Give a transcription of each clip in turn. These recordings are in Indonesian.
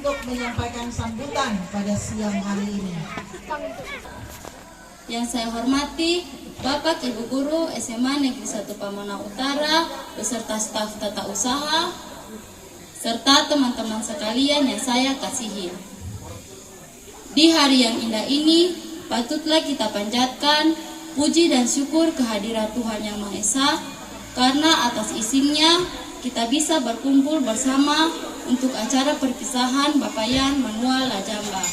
untuk menyampaikan sambutan pada siang hari ini. Yang saya hormati Bapak Ibu Guru SMA Negeri 1 Pamona Utara beserta staf tata usaha serta teman-teman sekalian yang saya kasihi. Di hari yang indah ini patutlah kita panjatkan puji dan syukur kehadiran Tuhan Yang Maha Esa, karena atas izinnya kita bisa berkumpul bersama untuk acara perpisahan Bapak Yan Manuel Lajamba.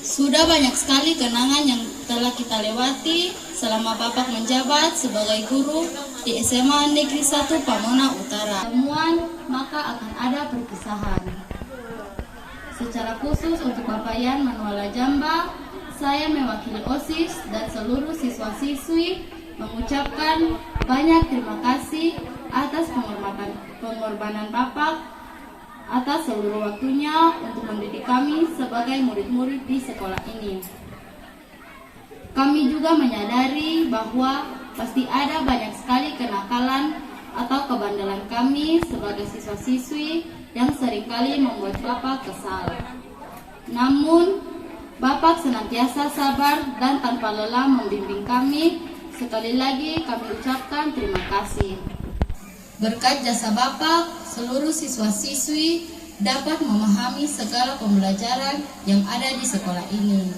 Sudah banyak sekali kenangan yang telah kita lewati selama Bapak menjabat sebagai guru di SMA Negeri 1 Pamona Utara. Temuan, maka akan ada perpisahan. Secara khusus untuk Bapak Yan Manuel Lajamba, saya mewakili OSIS dan seluruh siswa-siswi mengucapkan banyak terima kasih atas pengorbanan Bapak atas seluruh waktunya untuk mendidik kami sebagai murid-murid di sekolah ini. Kami juga menyadari bahwa pasti ada banyak sekali kenakalan atau kebandelan kami sebagai siswa-siswi yang seringkali membuat Bapak kesal. Namun, Bapak senantiasa sabar dan tanpa lelah membimbing kami. Sekali lagi kami ucapkan terima kasih. Berkat jasa Bapak, seluruh siswa-siswi dapat memahami segala pembelajaran yang ada di sekolah ini.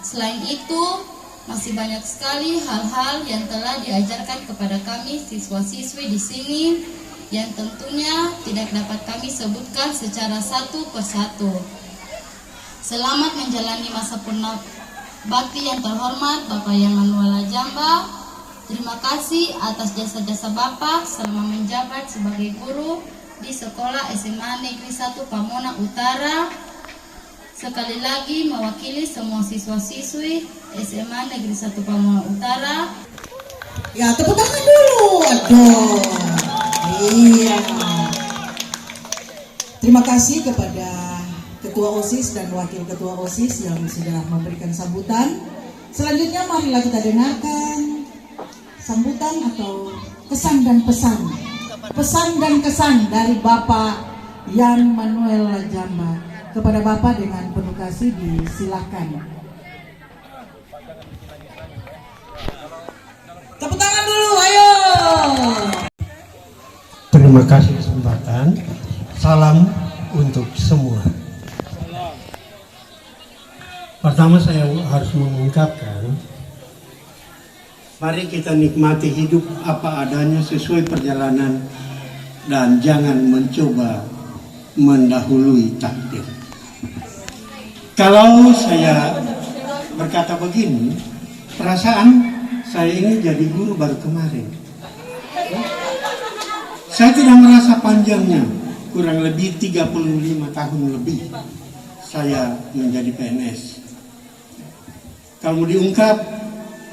Selain itu, masih banyak sekali hal-hal yang telah diajarkan kepada kami siswa-siswi di sini yang tentunya tidak dapat kami sebutkan secara satu persatu. Selamat menjalani masa purna bakti yang terhormat Bapak Yan Manuel Lajamba. Terima kasih atas jasa-jasa Bapak selama menjabat sebagai guru di sekolah SMA Negeri 1 Pamona Utara. Sekali lagi mewakili semua siswa-siswi SMA Negeri 1 Pamona Utara. Ya, tepuk tangan dulu. Aduh. Iya. Terima kasih kepada Ketua OSIS dan Wakil Ketua OSIS yang sudah memberikan sambutan. Selanjutnya marilah kita dengarkan sambutan atau kesan dan pesan. Pesan dan kesan dari Bapak Yan Manuel Lajamba. Kepada Bapak dengan penuh kasih disilakan. Tepuk tangan dulu, ayo. Terima kasih kesempatan. Salam untuk semua. Pertama saya harus mengungkapkan, mari kita nikmati hidup apa adanya sesuai perjalanan dan jangan mencoba mendahului takdir. Kalau saya berkata begini, perasaan saya ini jadi guru baru kemarin. Saya tidak merasa panjangnya, kurang lebih 35 tahun lebih saya menjadi PNS. Kalau diungkap,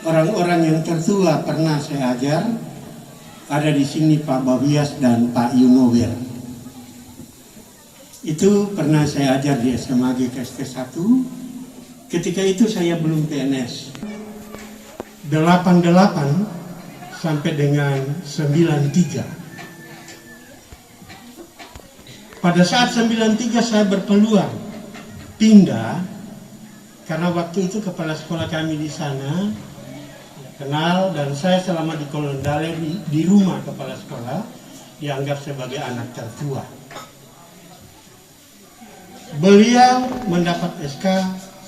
orang-orang yang tertua pernah saya ajar, ada di sini Pak Bawias dan Pak Yunower. Itu pernah saya ajar di SMA GKST 1. Ketika itu saya belum PNS. 88 sampai dengan 93. Pada saat 93 saya berpeluang pindah, karena waktu itu kepala sekolah kami di sana kenal, dan saya selama di Kolondale di rumah kepala sekolah dianggap sebagai anak tertua. Beliau mendapat SK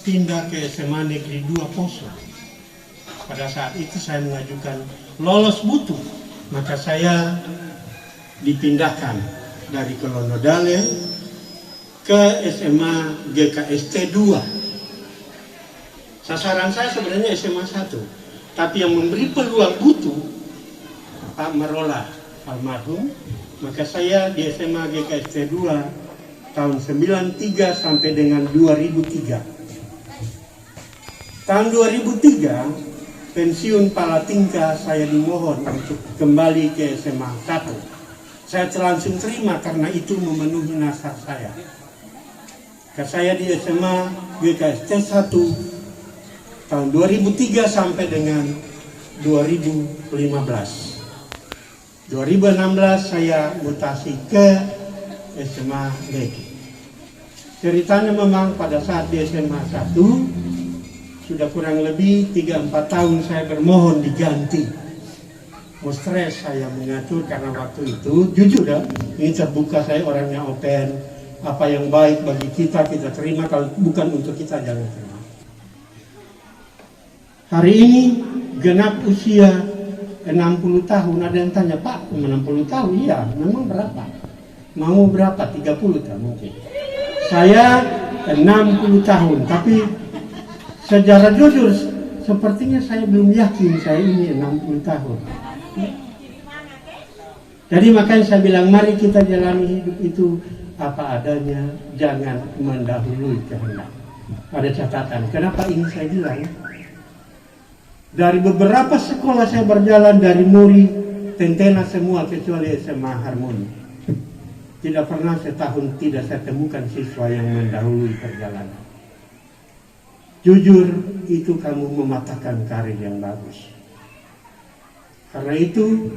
pindah ke SMA Negeri 2 Poso. Pada saat itu saya mengajukan lolos mutu, maka saya dipindahkan dari Kolondale ke SMA GKST 2. Sasaran saya sebenarnya SMA 1, tapi yang memberi peluang mutu Pak Marola almarhum, maka saya di SMA GKST 2 tahun 93 sampai dengan 2003. Tahun 2003 pensiun Palatingka, saya dimohon untuk kembali ke SMA 1. Saya langsung terima karena itu memenuhi nasar saya. Saya di SMA GKST 1 tahun 2003 sampai dengan 2015. 2016 saya mutasi ke SMA Negeri. Ceritanya memang pada saat di SMA 1 sudah kurang lebih 3-4 tahun saya bermohon diganti. Stres saya mengatur karena waktu itu jujur dah, ini terbuka, saya orangnya open. Apa yang baik bagi kita terima, kalau bukan untuk kita jangan terima. Hari ini genap usia 60 tahun. Ada yang tanya, Pak 60 tahun? Iya, memang berapa? Mau berapa? 30 tahun mungkin. Saya 60 tahun, tapi secara jujur sepertinya saya belum yakin saya ini 60 tahun. Jadi makanya saya bilang, mari kita jalani hidup itu apa adanya, jangan mendahului kehendak. Ada catatan, kenapa ini saya bilang? Dari beberapa sekolah saya berjalan, dari Muri, Tentena semua kecuali SMA Harmoni. Tidak pernah setahun tidak saya temukan siswa yang mendahului perjalanan. Jujur, itu kamu mematahkan karir yang bagus. Karena itu,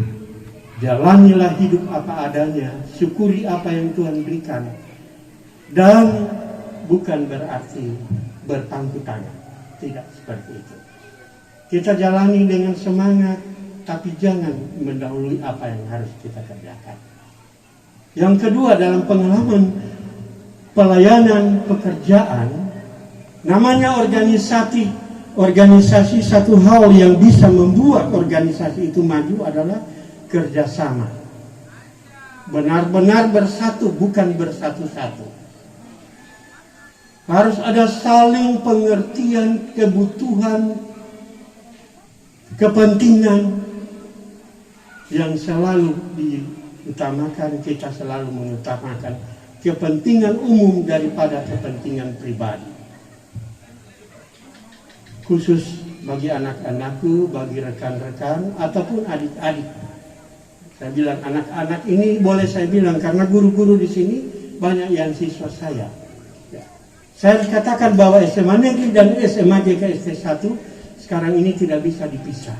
jalanilah hidup apa adanya, syukuri apa yang Tuhan berikan, dan bukan berarti berpangku tangan, tidak seperti itu. Kita jalani dengan semangat, tapi jangan mendahului apa yang harus kita kerjakan. Yang kedua, dalam pengalaman pelayanan pekerjaan, namanya organisasi satu hal yang bisa membuat organisasi itu maju adalah kerjasama. Benar-benar bersatu, bukan bersatu-satu. Harus ada saling pengertian kebutuhan, kepentingan yang selalu diutamakan. Kita selalu mengutamakan kepentingan umum daripada kepentingan pribadi. Khusus bagi anak-anakku, bagi rekan-rekan, ataupun adik-adik. Saya bilang anak-anak ini boleh saya bilang karena guru-guru di sini banyak yang siswa saya. Ya. Saya harus katakan bahwa SMA Negeri dan SMA GKST 1 sekarang ini tidak bisa dipisah.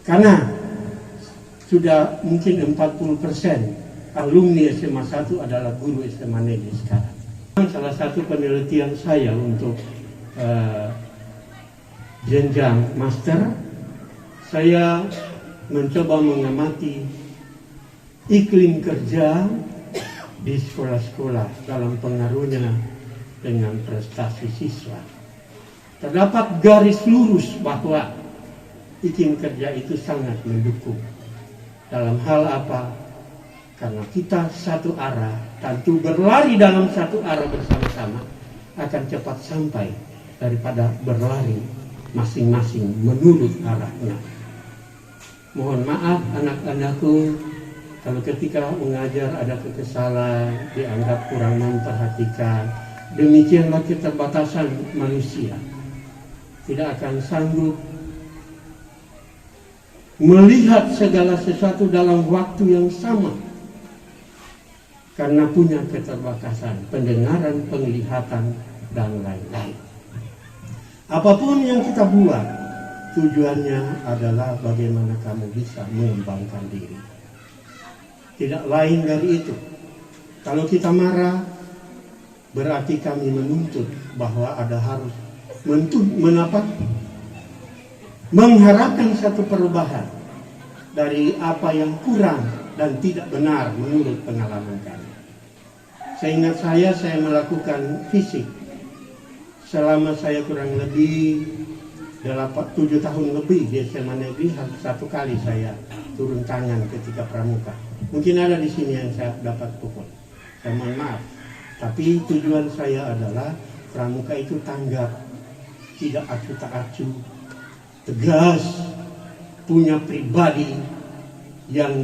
Karena sudah mungkin 40% alumni SMA 1 adalah guru SMA Negeri sekarang. Salah satu penelitian saya untuk jenjang master, saya mencoba mengamati iklim kerja di sekolah-sekolah dalam pengaruhnya dengan prestasi siswa. Terdapat garis lurus bahwa iklim kerja itu sangat mendukung. Dalam hal apa? Karena kita satu arah, tentu berlari dalam satu arah bersama-sama akan cepat sampai daripada berlari masing-masing menurut arahnya. Mohon maaf anak-anakku, kalau ketika mengajar ada kekesalan, dianggap kurang memperhatikan. Demikianlah keterbatasan manusia. Tidak akan sanggup melihat segala sesuatu dalam waktu yang sama. Karena punya keterbatasan pendengaran, penglihatan, dan lain-lain. Apapun yang kita buat, tujuannya adalah bagaimana kamu bisa mengembangkan diri. Tidak lain dari itu. Kalau kita marah, berarti kami menuntut bahwa ada harus mengharapkan satu perubahan dari apa yang kurang dan tidak benar menurut pengalaman kami. Seingat saya melakukan fisik selama saya kurang lebih 7 tahun lebih di SMA Negeri. Satu kali saya turun tangan ketika pramuka. Mungkin ada di sini yang saya dapat pukul. Saya mohon maaf. Tapi tujuan saya adalah pramuka itu tanggap, tidak acuh tak acuh, tegas, punya pribadi yang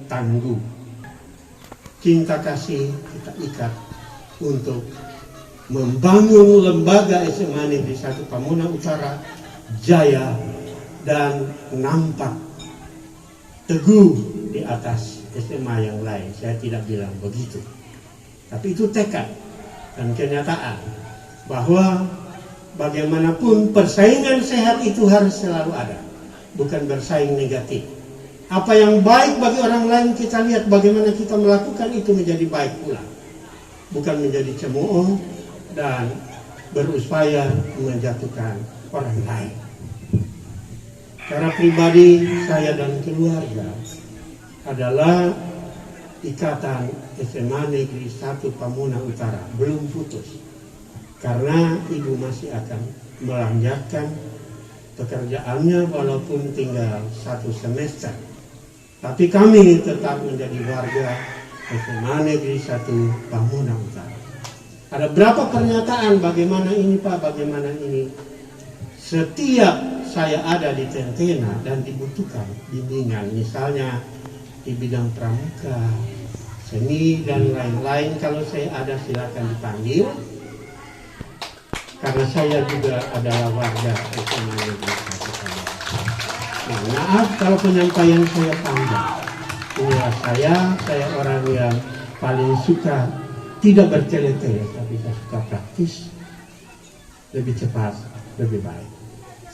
tangguh. Cinta kasih kita ikat untuk membangun lembaga SMA Negeri 1 Pamulang Utara jaya dan nampak teguh di atas SMA yang lain. Saya tidak bilang begitu, tapi itu tekad dan kenyataan bahwa bagaimanapun persaingan sehat itu harus selalu ada, bukan bersaing negatif. Apa yang baik bagi orang lain kita lihat bagaimana kita melakukan itu menjadi baik pula. bukan menjadi cemooh dan berupaya menjatuhkan orang lain. Secara pribadi, saya dan keluarga adalah ikatan SMA Negeri 1 Pamunan Utara belum putus, karena ibu masih akan melanjutkan pekerjaannya walaupun tinggal 1 semester. Tapi kami tetap menjadi warga SMA Negeri 1 Pamunan Utara. Ada berapa pernyataan bagaimana ini Pak, bagaimana ini. Setiap saya ada di Tentena dan dibutuhkan bimbingan, misalnya di bidang pramuka, seni dan lain-lain, kalau saya ada silakan dipanggil, karena saya juga adalah warga SMA Negeri 1. Nah, maaf kalau penyampaian saya panjang. Inilah saya orang yang paling suka tidak bertele-tele, tapi saya suka praktis, lebih cepat, lebih baik.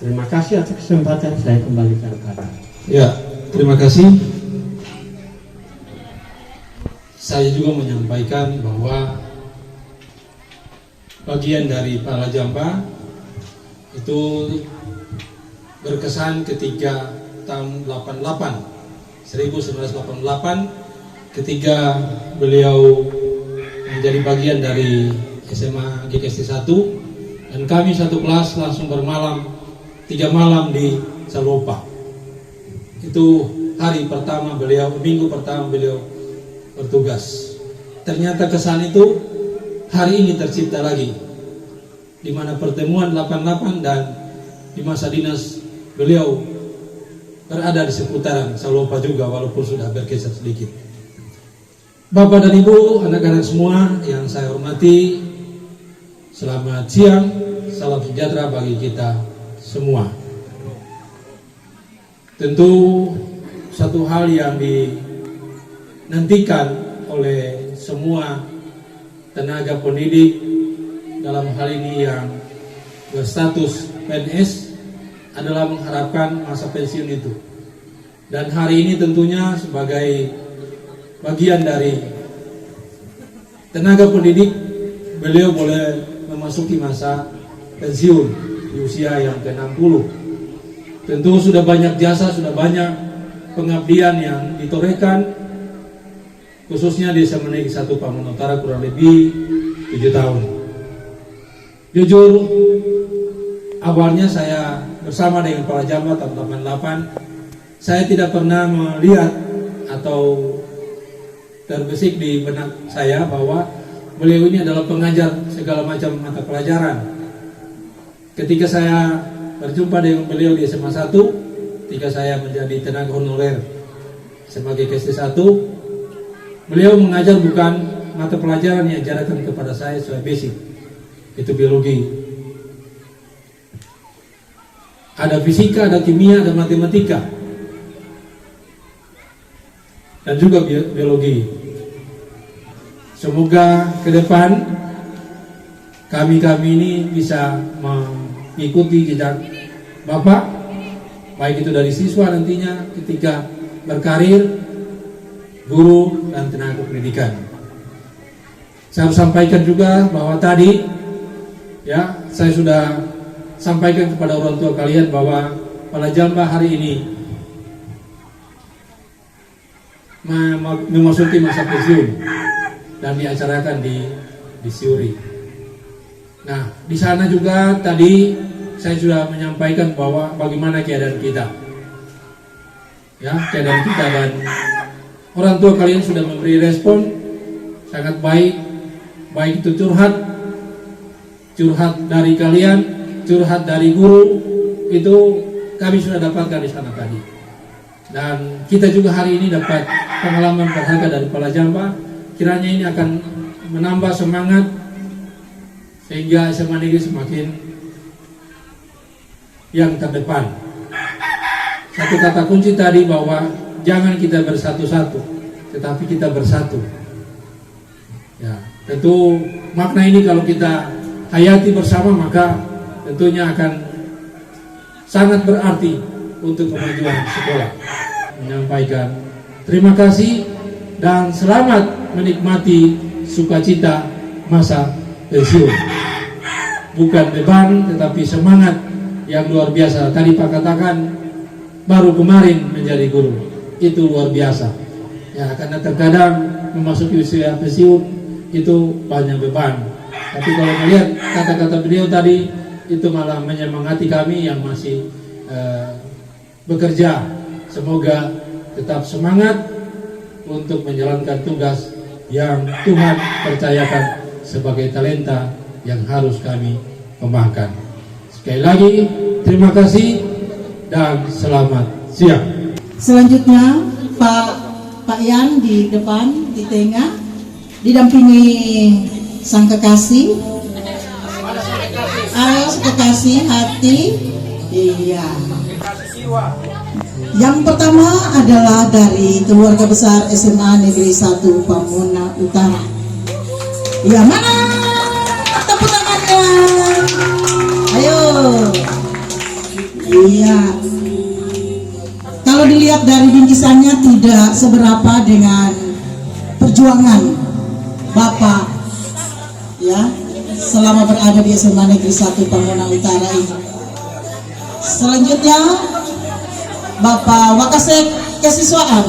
Terima kasih atas kesempatan, saya kembalikan kepada. Ya, terima kasih. Saya juga menyampaikan bahwa bagian dari Palajamba itu berkesan ketika tahun 1988 ketika beliau menjadi bagian dari SMA GKSD 1 dan kami satu kelas langsung bermalam 3 malam di Salopa. Itu hari pertama beliau, minggu pertama beliau bertugas. Ternyata kesan itu hari ini tercipta lagi, di mana pertemuan 88 dan di masa dinas beliau berada di seputaran Salopa juga, walaupun sudah bergeser sedikit. Bapak dan Ibu, anak-anak semua yang saya hormati, selamat siang, salam sejahtera bagi kita semua. Tentu satu hal yang dinantikan oleh semua tenaga pendidik dalam hal ini yang berstatus PNS adalah mengharapkan masa pensiun itu. Dan hari ini tentunya sebagai bagian dari tenaga pendidik, beliau boleh memasuki masa pensiun di usia yang ke-60. Tentu sudah banyak jasa, sudah banyak pengabdian yang ditorehkan, khususnya di SMA Negeri 1 Pamunan Utara kurang lebih 7 tahun. Jujur, awalnya saya bersama dengan Palajamba tahun 88, saya tidak pernah melihat atau terbesit di benak saya bahwa beliau ini adalah pengajar segala macam mata pelajaran. Ketika saya berjumpa dengan beliau di SMA 1, ketika saya menjadi tenaga honorer sebagai GKSD 1, beliau mengajar bukan mata pelajaran yang diajarkan kepada saya sesuai basic, itu biologi. Ada fisika, ada kimia, ada matematika, dan juga biologi. Semoga ke depan kami ini bisa mengikuti jejak Bapak, baik itu dari siswa nantinya ketika berkarir, guru dan tenaga pendidikan. Saya harus sampaikan juga bahwa tadi ya saya sudah sampaikan kepada orang tua kalian bahwa Palajamba hari ini memasuki masa pensiun dan diacarakan di Siuri. Nah, di sana juga tadi saya sudah menyampaikan bahwa bagaimana keadaan kita, ya keadaan kita, dan orang tua kalian sudah memberi respon sangat baik, baik itu curhat dari kalian, curhat dari guru, itu kami sudah dapatkan di sana tadi. Dan kita juga hari ini dapat pengalaman berharga dari Palajamba, kiranya ini akan menambah semangat sehingga SMA Negeri semakin yang terdepan. Satu kata kunci tadi bahwa jangan kita bersatu-satu, tetapi kita bersatu. Ya, tentu makna ini kalau kita hayati bersama maka tentunya akan sangat berarti untuk kemajuan sekolah. Menyampaikan terima kasih dan selamat menikmati sukacita masa pensiun. Bukan beban, tetapi semangat yang luar biasa. Tadi Pak katakan baru kemarin menjadi guru, itu luar biasa. Ya, karena terkadang memasuki usia pensiun itu banyak beban. Tapi kalau melihat kata-kata beliau tadi, itu malah menyemangati kami yang masih bekerja. Semoga tetap semangat untuk menjalankan tugas yang Tuhan percayakan sebagai talenta yang harus kami kembangkan. Sekali lagi, terima kasih dan selamat siang. Selanjutnya Pak Yan di depan, di tengah, didampingi sang kekasih. Ayo kekasih hati. Iya. Yang pertama adalah dari keluarga besar SMA Negeri 1 Pamona Utara. Ya, mana tepuk tangannya? Ayo. Iya. Kalau dilihat dari bingkisannya tidak seberapa dengan perjuangan Bapak ya selama berada di SMA Negeri 1 Pamona Utara ini. Selanjutnya Bapak Wakasek Kesiswaan.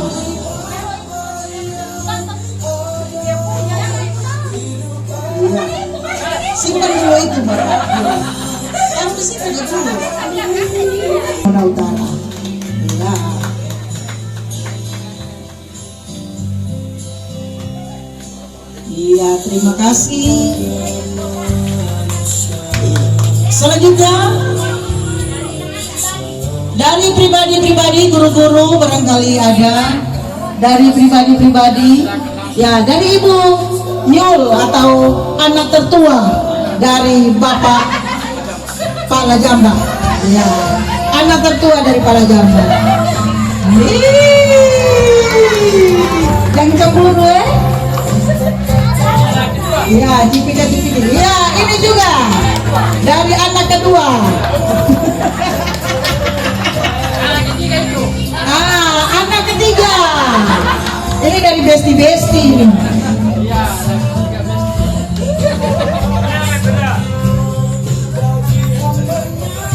Ya. Simpan dulu itu Bapak. Harus disimpan dulu. Pamona Utara. Ya. Iya, terima kasih. Selanjutnya dari pribadi-pribadi, guru-guru barangkali ada, dari pribadi-pribadi, ya dari Ibu Nyul atau anak tertua dari Bapak Pak Lajamba, ya anak tertua dari Pak Lajamba. Yang cemburu ya, Cipika. Ya, ini juga dari anak kedua. Anak ketiga. Ini dari besti-besti ini.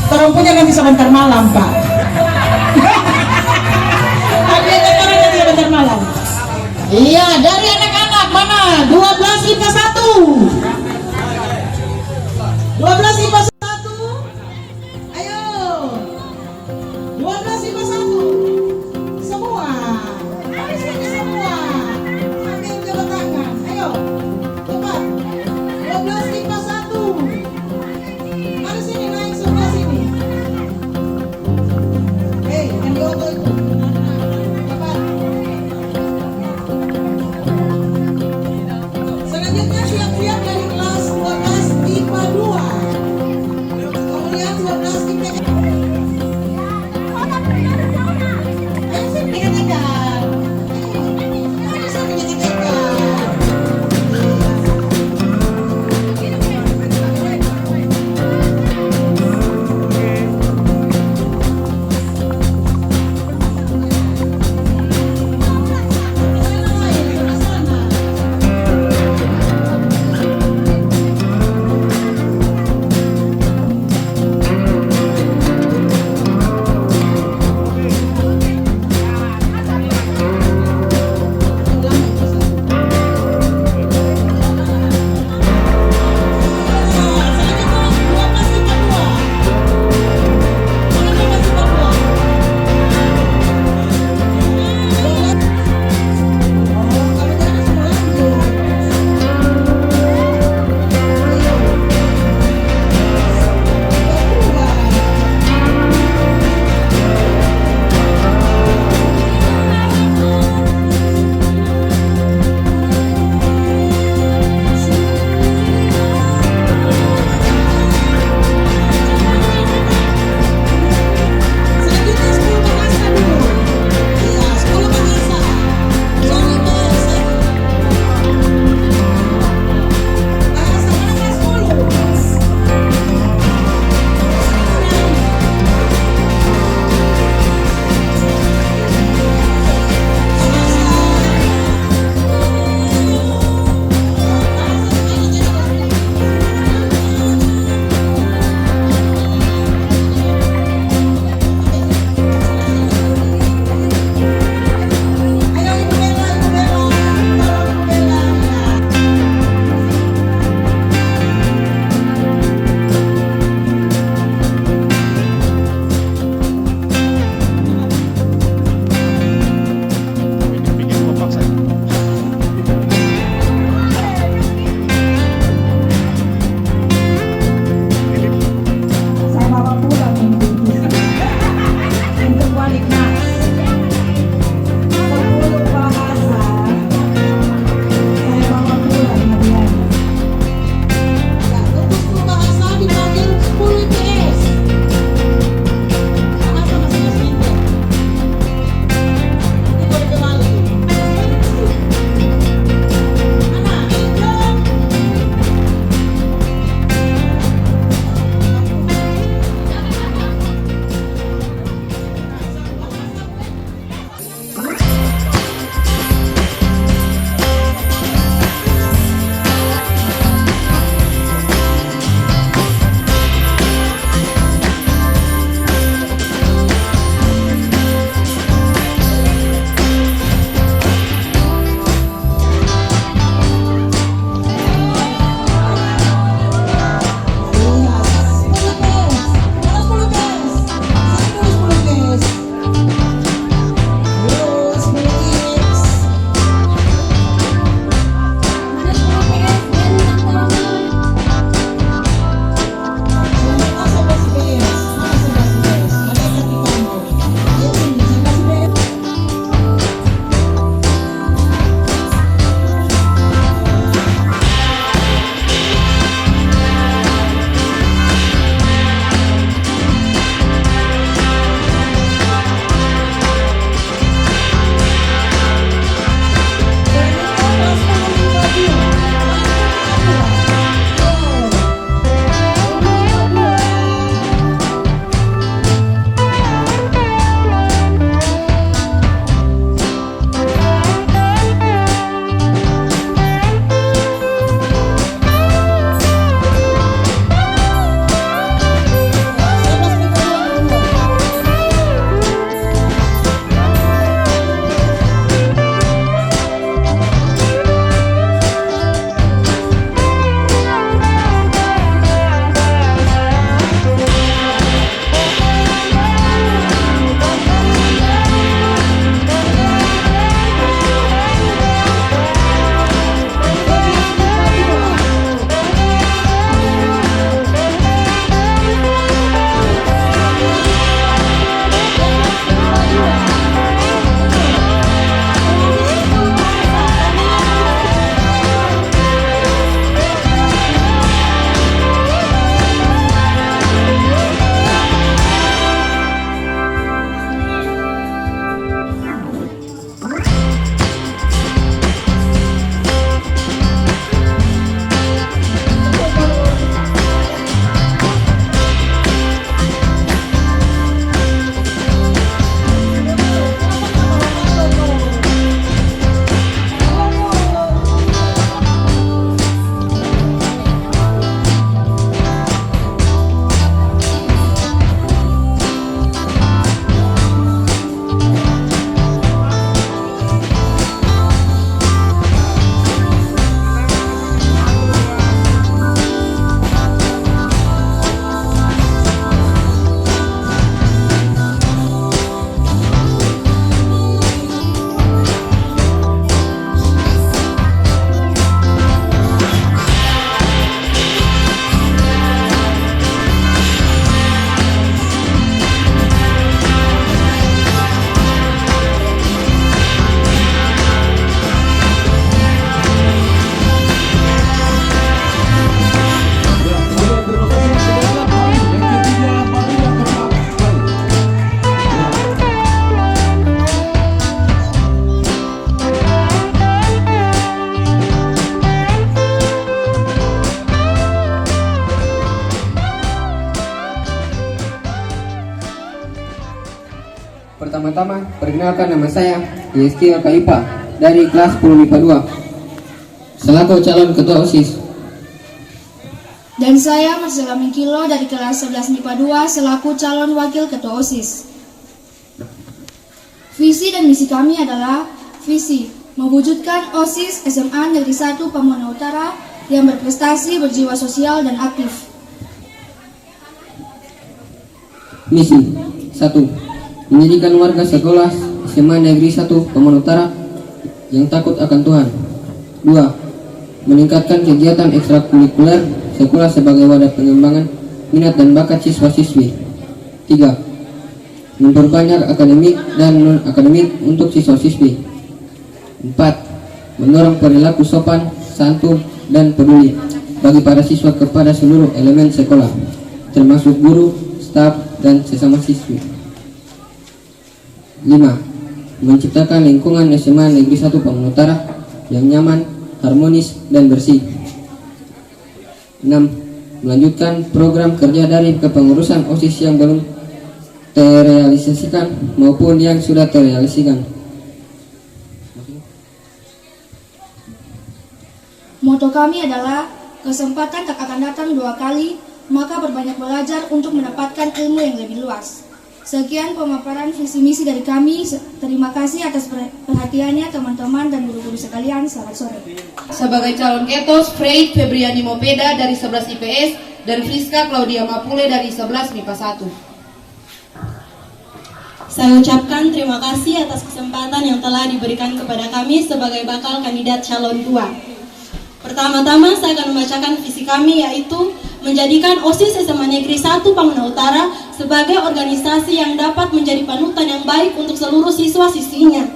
Perempuannya nanti sebentar malam, Pak. Hadiahnya nanti sebentar malam. Iya, dari anak-anak mana? 12 IPA 1. 12 IPA 1. Ayo. 12 IPA 1. Semua. Sini semua. Ambil jabat tangan. Ayo. Cepat. 12 IPA 1. Mari sini, naik semua sini. Hei, yang di oto itu. Cepat. Pertama-tama, perkenalkan nama saya Yeski Kaipa dari kelas 10 MIPA 2 selaku calon ketua OSIS. Dan saya Marcela Mingkilo dari kelas 11 MIPA 2 selaku calon wakil ketua OSIS. Visi dan misi kami adalah visi mewujudkan OSIS SMA Negeri 1 Pamuana Utara yang berprestasi, berjiwa sosial, dan aktif. Misi 1. Menjadikan warga sekolah SMA Negeri 1 Pamuana Utara yang takut akan Tuhan. 2. Meningkatkan kegiatan ekstrakurikuler sekolah sebagai wadah pengembangan minat dan bakat siswa-siswi. 3. Memperbanyak akademik dan non-akademik untuk siswa-siswi. 4. Mendorong perilaku sopan, santun, dan peduli bagi para siswa kepada seluruh elemen sekolah, termasuk guru, staf, dan sesama siswi. 5. Menciptakan lingkungan SMA Negeri 1 Pamuana Utara yang nyaman, harmonis, dan bersih. 6. Melanjutkan program kerja dari kepengurusan OSIS yang belum terrealisasikan maupun yang sudah terrealisasikan. Moto kami adalah kesempatan tak akan datang 2 kali, maka berbanyak belajar untuk mendapatkan ilmu yang lebih luas. Sekian pemaparan visi misi dari kami. Terima kasih atas perhatiannya teman-teman dan guru-guru sekalian. Selamat sore. Sebagai calon ketos, Freid Febriani Mopeda dari 11 IPS dan Friska Claudia Mapule dari 11 MIPA 1. Saya ucapkan terima kasih atas kesempatan yang telah diberikan kepada kami sebagai bakal kandidat calon 2. Pertama-tama saya akan membacakan visi kami, yaitu menjadikan OSIS SMA Negeri 1 Pamuana Utara sebagai organisasi yang dapat menjadi panutan yang baik untuk seluruh siswa-siswinya,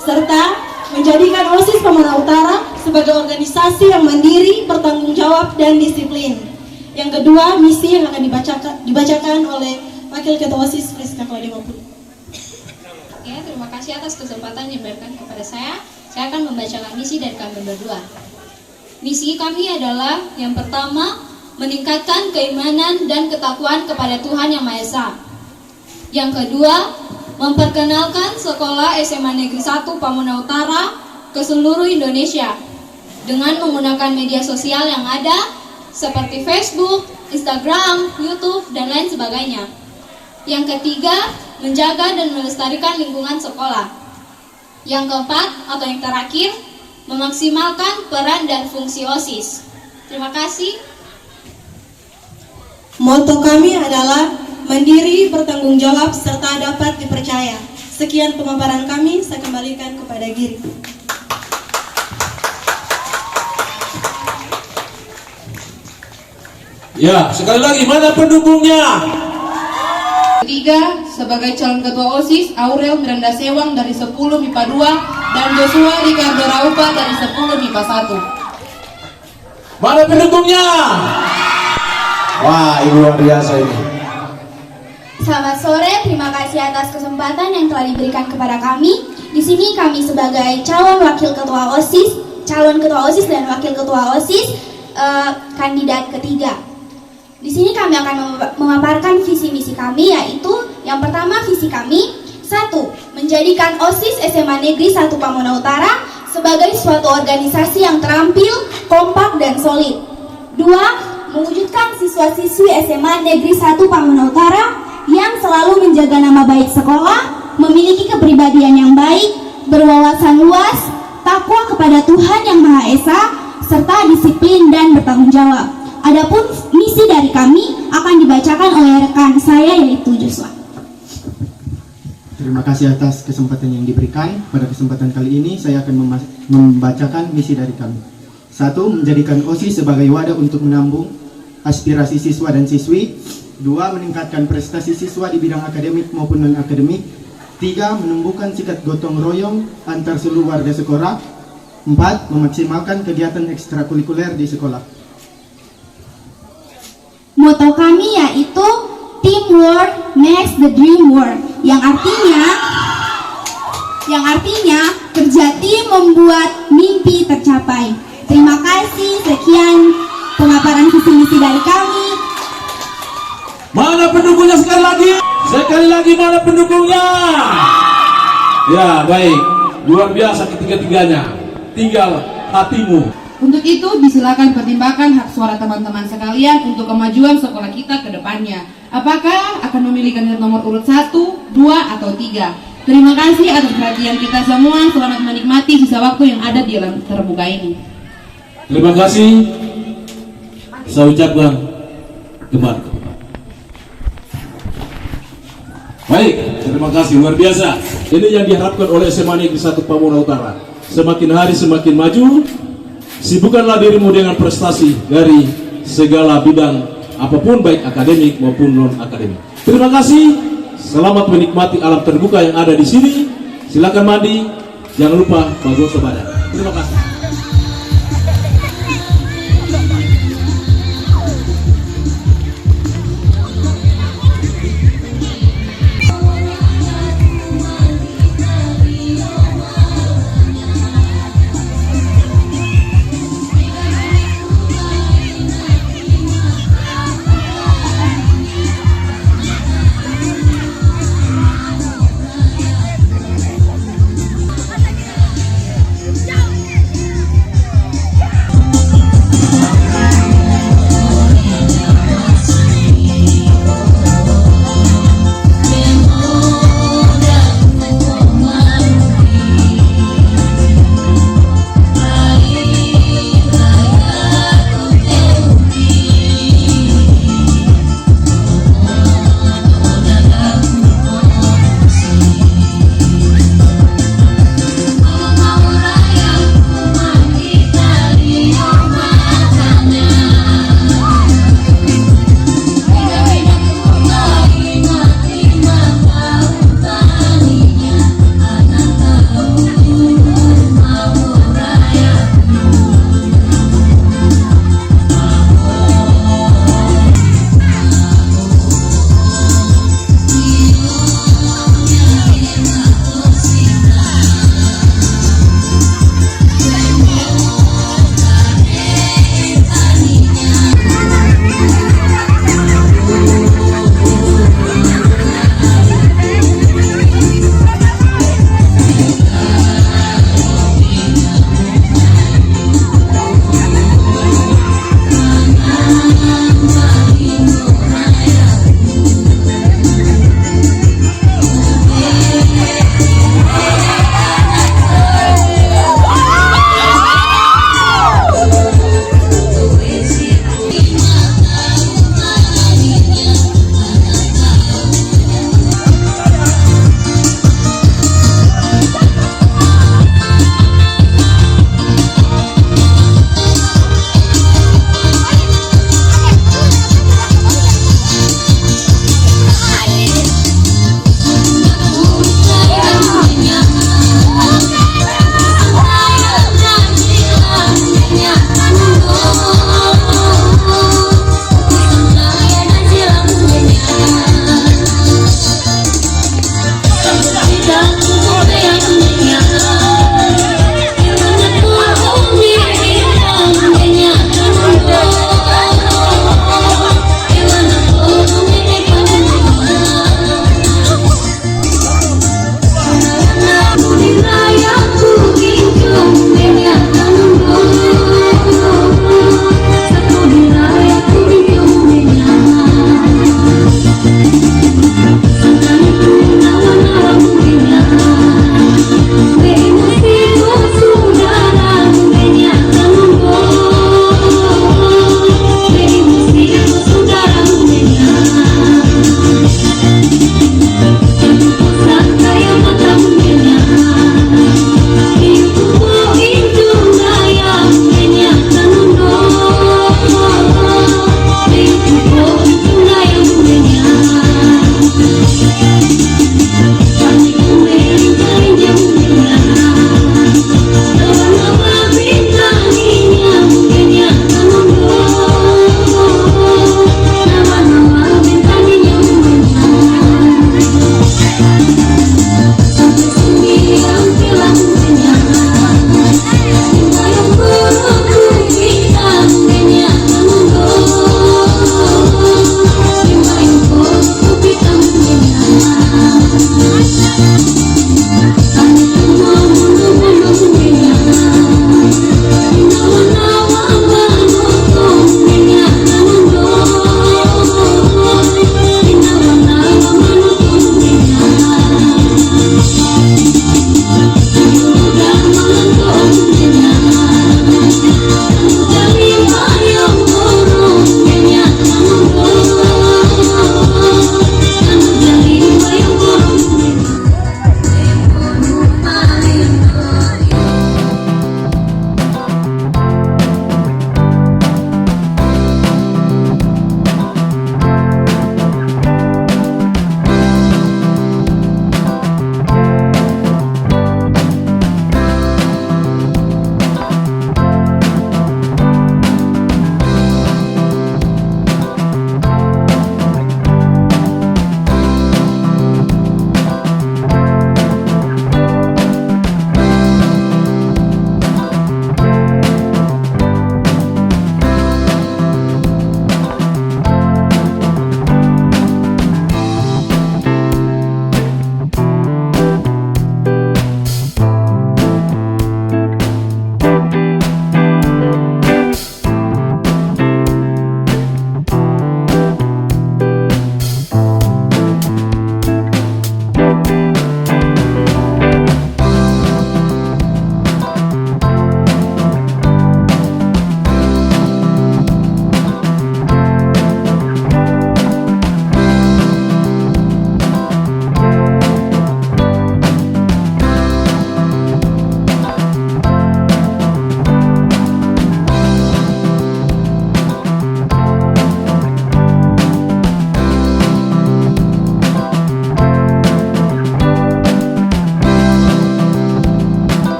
serta menjadikan OSIS Pamuana Utara sebagai organisasi yang mandiri, bertanggung jawab, dan disiplin. Yang kedua, misi yang akan dibacakan oleh Wakil Ketua OSIS Friska Claudia Mapule. Ya, terima kasih atas kesempatan yang diberikan kepada saya. Saya akan membacakan misi dari kami berdua. Misi kami adalah yang pertama, meningkatkan keimanan dan ketakwaan kepada Tuhan Yang Maha Esa. Yang kedua, memperkenalkan sekolah SMA Negeri 1 Pamuana Utara ke seluruh Indonesia dengan menggunakan media sosial yang ada seperti Facebook, Instagram, YouTube, dan lain sebagainya. Yang ketiga, menjaga dan melestarikan lingkungan sekolah. Yang keempat atau yang terakhir, memaksimalkan peran dan fungsi OSIS. Terima kasih. Moto kami adalah mandiri, bertanggung jawab, serta dapat dipercaya. Sekian pemaparan kami, saya kembalikan kepada Giri. Ya, sekali lagi mana pendukungnya? Ketiga, sebagai calon ketua OSIS, Aurel Miranda Sewang dari 10 MIPA 2 dan Joshua Ricardo Raupa dari 10 MIPA 1. Mana pendukungnya? Wah, ini luar biasa ini. Selamat sore, terima kasih atas kesempatan yang telah diberikan kepada kami. Di sini kami sebagai calon wakil ketua OSIS, calon ketua OSIS dan wakil ketua OSIS, kandidat ketiga. Di sini kami akan memaparkan visi misi kami, yaitu yang pertama visi kami 1. Menjadikan OSIS SMA Negeri 1 Pamuana Utara sebagai suatu organisasi yang terampil, kompak, dan solid. 2. Mewujudkan siswa-siswi SMA Negeri 1 Pamuana Utara yang selalu menjaga nama baik sekolah, memiliki kepribadian yang baik, berwawasan luas, takwa kepada Tuhan Yang Maha Esa, serta disiplin dan bertanggung jawab. Adapun misi dari kami akan dibacakan oleh rekan saya, yaitu Joshua. Terima kasih atas kesempatan yang diberikan. Pada kesempatan kali ini saya akan membacakan misi dari kami. 1. Menjadikan OSIS sebagai wadah untuk menambung aspirasi siswa dan siswi. 2. Meningkatkan prestasi siswa di bidang akademik maupun non-akademik. 3. Menumbuhkan sikap gotong royong antar seluruh warga sekolah. 4. Memaksimalkan kegiatan ekstrakurikuler di sekolah. Moto kami yaitu teamwork makes the dream work, yang artinya kerja tim membuat mimpi tercapai. Terima kasih, sekian pemaparan visi misi dari kami. Mana pendukungnya sekali lagi? Sekali lagi mana pendukungnya? Ya, baik. Luar biasa ketiga-tiganya. Tinggal hatimu. Untuk itu, disilakan pertimbangkan hak suara teman-teman sekalian untuk kemajuan sekolah kita ke depannya. Apakah akan memilih kandidat nomor urut 1, 2, atau 3? Terima kasih atas perhatian kita semua. Selamat menikmati sisa waktu yang ada di alam terbuka ini. Terima kasih. Saya ucapkan kembali. Baik, terima kasih, luar biasa. Ini yang diharapkan oleh SMA Negeri 1 Pamuara Utara. Semakin hari semakin maju. Sibukkanlah dirimu dengan prestasi dari segala bidang apapun, baik akademik maupun non akademik. Terima kasih. Selamat menikmati alam terbuka yang ada di sini. Silakan mandi. Jangan lupa bagus badan. Terima kasih.